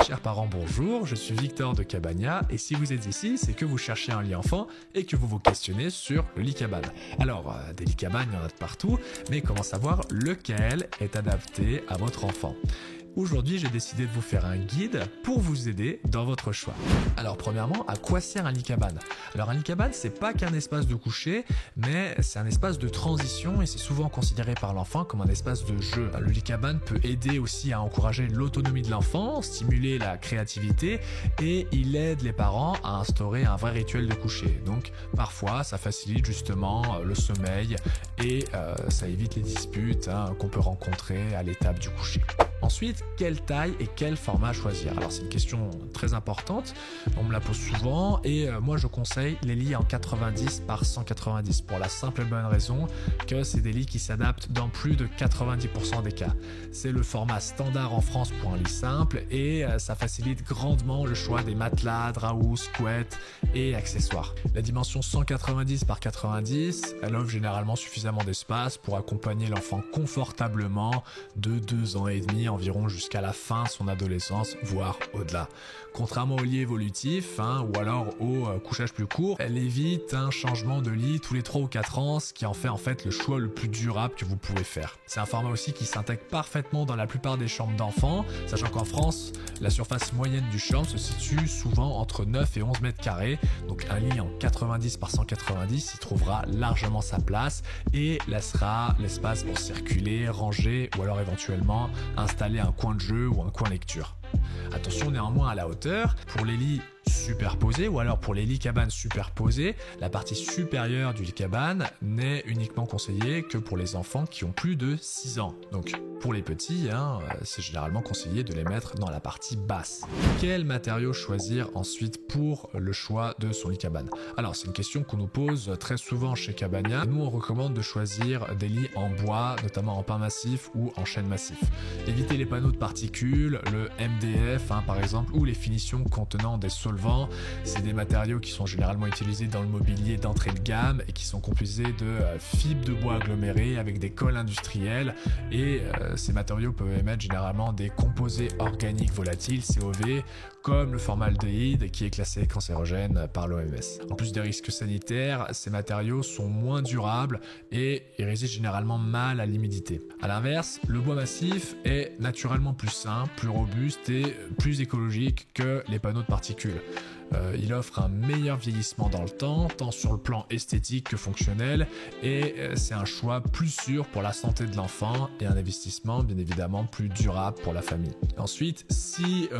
Chers parents, bonjour, je suis Victor de Cabania et si vous êtes ici, c'est que vous cherchez un lit enfant et que vous vous questionnez sur le lit cabane. Alors, des lits cabanes, il y en a de partout, mais comment savoir lequel est adapté à votre enfant ? Aujourd'hui, j'ai décidé de vous faire un guide pour vous aider dans votre choix. Alors premièrement, à quoi sert un lit cabane ? Alors un lit cabane, c'est pas qu'un espace de coucher, mais c'est un espace de transition et c'est souvent considéré par l'enfant comme un espace de jeu. Le lit cabane peut aider aussi à encourager l'autonomie de l'enfant, stimuler la créativité et il aide les parents à instaurer un vrai rituel de coucher. Donc parfois, ça facilite justement le sommeil et ça évite les disputes qu'on peut rencontrer à l'étape du coucher. Ensuite, quelle taille et quel format choisir ? Alors c'est une question très importante, on me la pose souvent et moi je conseille les lits en 90 par 190 pour la simple et bonne raison que c'est des lits qui s'adaptent dans plus de 90% des cas. C'est le format standard en France pour un lit simple et ça facilite grandement le choix des matelas, draps, couettes et accessoires. La dimension 190 par 90, elle offre généralement suffisamment d'espace pour accompagner l'enfant confortablement de 2 ans et demi environ jusqu'à la fin de son adolescence, voire au-delà. Contrairement au lit évolutif ou alors au couchage plus court, elle évite un changement de lit tous les 3 ou 4 ans, ce qui en fait le choix le plus durable que vous pouvez faire. C'est un format aussi qui s'intègre parfaitement dans la plupart des chambres d'enfants, sachant qu'en France, la surface moyenne du chambre se situe souvent entre 9 et 11 mètres carrés, donc un lit en 90 par 190 y trouvera largement sa place et laissera l'espace pour circuler, ranger ou alors éventuellement installer un coin de jeu ou un coin lecture. Attention néanmoins à la hauteur, pour les lits superposés ou alors pour les lits cabanes superposés, la partie supérieure du lit cabane n'est uniquement conseillée que pour les enfants qui ont plus de 6 ans. Donc pour les petits, c'est généralement conseillé de les mettre dans la partie basse. Quel matériau choisir ensuite pour le choix de son lit cabane ? Alors c'est une question qu'on nous pose très souvent chez Cabania. Nous on recommande de choisir des lits en bois, notamment en pin massif ou en chêne massif. Évitez les panneaux de particules, le MDF par exemple, ou les finitions contenant des solvants. C'est des matériaux qui sont généralement utilisés dans le mobilier d'entrée de gamme et qui sont composés de fibres de bois agglomérées avec des colles industrielles et ces matériaux peuvent émettre généralement des composés organiques volatiles, COV, comme le formaldéhyde qui est classé cancérogène par l'OMS. En plus des risques sanitaires, ces matériaux sont moins durables et ils résistent généralement mal à l'humidité. A l'inverse, le bois massif est naturellement plus sain, plus robuste et plus écologique que les panneaux de particules. Il offre un meilleur vieillissement dans le temps, tant sur le plan esthétique que fonctionnel, et c'est un choix plus sûr pour la santé de l'enfant et un investissement bien évidemment plus durable pour la famille. Ensuite, si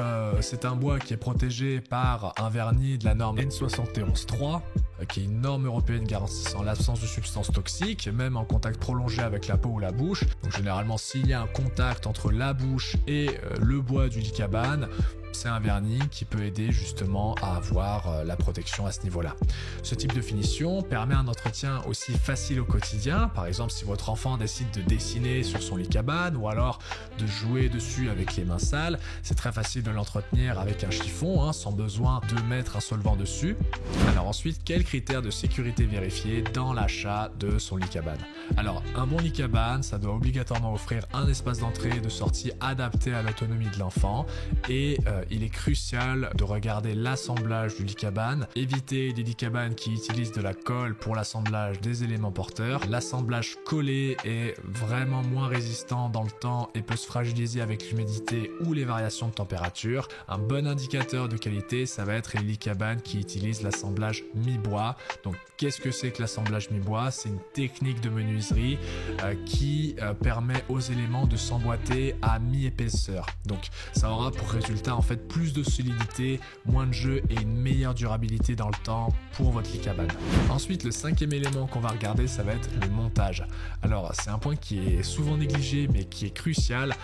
c'est un bois qui est protégé par un vernis de la norme N713, qui est une norme européenne garantissant l'absence de substances toxiques, même en contact prolongé avec la peau ou la bouche. Donc généralement, s'il y a un contact entre la bouche et le bois du lit cabane, c'est un vernis qui peut aider justement à avoir la protection à ce niveau-là. Ce type de finition permet un entretien aussi facile au quotidien. Par exemple, si votre enfant décide de dessiner sur son lit cabane ou alors de jouer dessus avec les mains sales, c'est très facile de l'entretenir avec un chiffon sans besoin de mettre un solvant dessus. Alors ensuite, quels critères de sécurité vérifier dans l'achat de son lit cabane ? Alors, un bon lit cabane, ça doit obligatoirement offrir un espace d'entrée et de sortie adapté à l'autonomie de l'enfant et il est crucial de regarder l'assemblage du lit cabane, éviter les lits cabanes qui utilisent de la colle pour l'assemblage des éléments porteurs. L'assemblage collé est vraiment moins résistant dans le temps et peut se fragiliser avec l'humidité ou les variations de température. Un bon indicateur de qualité, ça va être les lits cabanes qui utilisent l'assemblage mi-bois. Donc qu'est-ce que c'est que l'assemblage mi-bois ? C'est une technique de menuiserie qui permet aux éléments de s'emboîter à mi-épaisseur. Donc ça aura pour résultat plus de solidité, moins de jeu et une meilleure durabilité dans le temps pour votre lit cabane. Ensuite, le 5e élément qu'on va regarder, ça va être le montage. Alors, c'est un point qui est souvent négligé mais qui est crucial.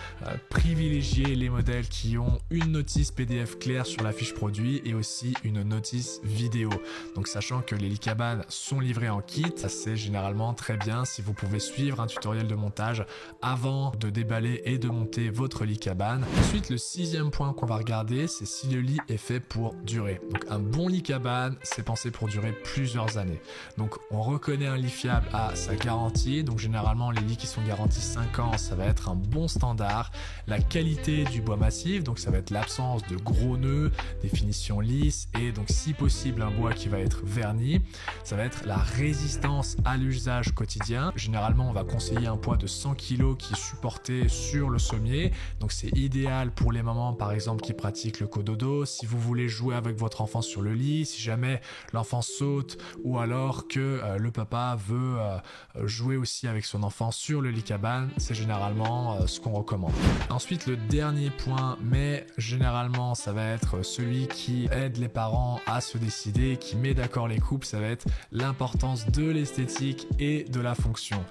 Privilégiez les modèles qui ont une notice PDF claire sur la fiche produit et aussi une notice vidéo. Donc, sachant que les lits cabanes sont livrés en kit. Ça c'est généralement très bien si vous pouvez suivre un tutoriel de montage avant de déballer et de monter votre lit cabane. Ensuite, le 6e point qu'on va regarder, c'est si le lit est fait pour durer. Donc un bon lit cabane, c'est pensé pour durer plusieurs années. Donc on reconnaît un lit fiable à sa garantie. Donc généralement les lits qui sont garantis 5 ans, ça va être un bon standard. La qualité du bois massif, donc ça va être l'absence de gros nœuds, des finitions lisses et donc si possible un bois qui va être verni. Ça va être la résistance à l'usage quotidien. Généralement on va conseiller un poids de 100 kg qui est supporté sur le sommier. Donc c'est idéal pour les mamans par exemple qui pratiquent le cododo. Si vous voulez jouer avec votre enfant sur le lit, si jamais l'enfant saute ou alors que le papa veut jouer aussi avec son enfant sur le lit cabane, c'est généralement ce qu'on recommande. Ensuite, le dernier point, mais généralement ça va être celui qui aide les parents à se décider, qui met d'accord les couples, ça va être l'importance de l'esthétique et de la fonction.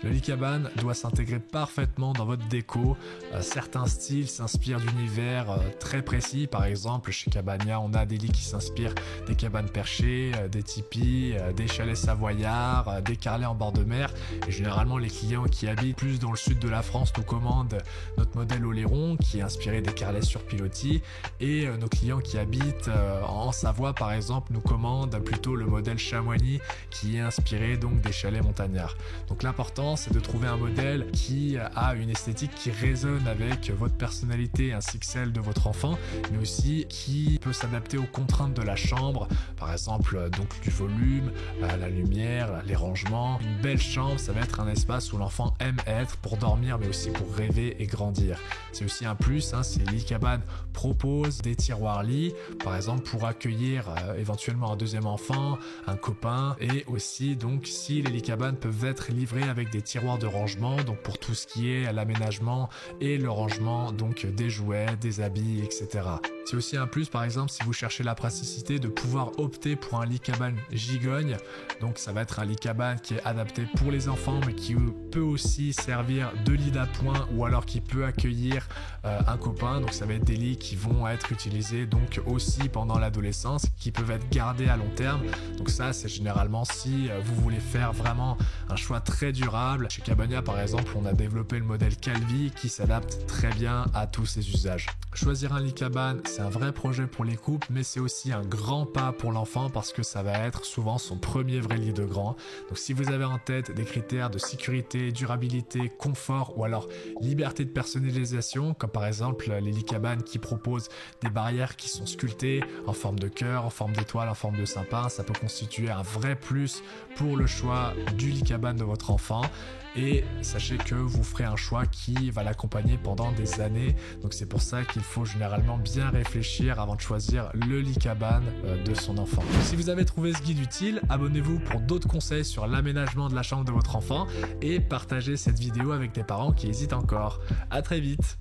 Le lit cabane doit s'intégrer parfaitement dans votre déco. Certains styles s'inspirent d'univers très précis. Par exemple, chez Cabania, on a des lits qui s'inspirent des cabanes perchées, des tipis, des chalets savoyards, des carrelets en bord de mer. Et généralement, les clients qui habitent plus dans le sud de la France nous commandent notre modèle Oléron qui est inspiré des carrelets sur pilotis. Et nos clients qui habitent en Savoie, par exemple, nous commandent plutôt le modèle Chamoigny qui est inspiré donc des chalets montagnards. Donc l'important, c'est de trouver un modèle qui a une esthétique qui résonne avec votre personnalité ainsi que celle de votre enfant, mais aussi qui peut s'adapter aux contraintes de la chambre, par exemple donc du volume, la lumière, les rangements. Une belle chambre, ça va être un espace où l'enfant aime être pour dormir, mais aussi pour rêver et grandir. C'est aussi un plus, si les lits cabanes proposent des tiroirs lits, par exemple pour accueillir éventuellement un deuxième enfant, un copain, et aussi donc si les lits cabanes peuvent être livrés avec des tiroirs de rangement, donc pour tout ce qui est l'aménagement et le rangement donc des jouets, des habits, etc. C'est aussi un plus, par exemple, si vous cherchez la praticité de pouvoir opter pour un lit cabane gigogne. Donc ça va être un lit cabane qui est adapté pour les enfants, mais qui peut aussi servir de lit d'appoint ou alors qui peut accueillir un copain. Donc ça va être des lits qui vont être utilisés donc aussi pendant l'adolescence, qui peuvent être gardés à long terme. Donc ça, c'est généralement si vous voulez faire vraiment un choix très durable. Chez Cabania, par exemple, on a développé le modèle Calvi qui s'adapte très bien à tous ces usages. Choisir un lit cabane, c'est un vrai projet pour les couples, mais c'est aussi un grand pas pour l'enfant parce que ça va être souvent son premier vrai lit de grand. Donc si vous avez en tête des critères de sécurité, durabilité, confort ou alors liberté de personnalisation, comme par exemple les lits cabanes qui proposent des barrières qui sont sculptées en forme de cœur, en forme d'étoile, en forme de sapin, ça peut constituer un vrai plus pour le choix du lit cabane de votre enfant. Et sachez que vous ferez un choix qui va l'accompagner pendant des années. Donc c'est pour ça qu'il faut généralement bien réfléchir avant de choisir le lit cabane de son enfant. Si vous avez trouvé ce guide utile, abonnez-vous pour d'autres conseils sur l'aménagement de la chambre de votre enfant et partagez cette vidéo avec des parents qui hésitent encore. À très vite.